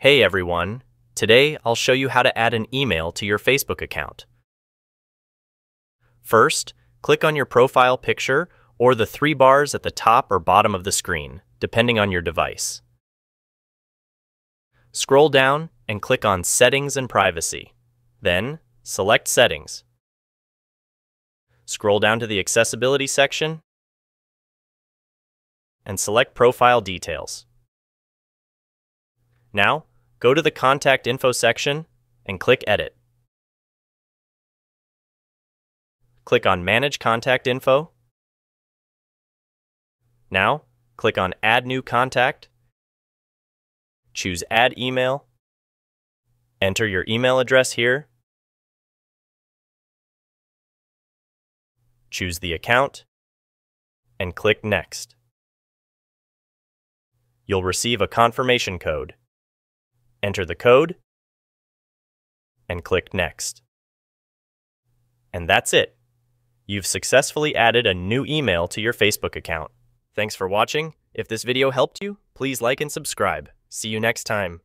Hey everyone, today I'll show you how to add an email to your Facebook account. First, click on your profile picture or the three bars at the top or bottom of the screen, depending on your device. Scroll down and click on Settings and Privacy. Then, select Settings. Scroll down to the Accessibility section and select Profile Details. Now, go to the Contact Info section and click Edit. Click on Manage Contact Info. Now, click on Add New Contact. Choose Add Email. Enter your email address here. Choose the account and click Next. You'll receive a confirmation code. Enter the code and click Next. And that's it. You've successfully added a new email to your Facebook account. Thanks for watching. If this video helped you, please like and subscribe. See you next time.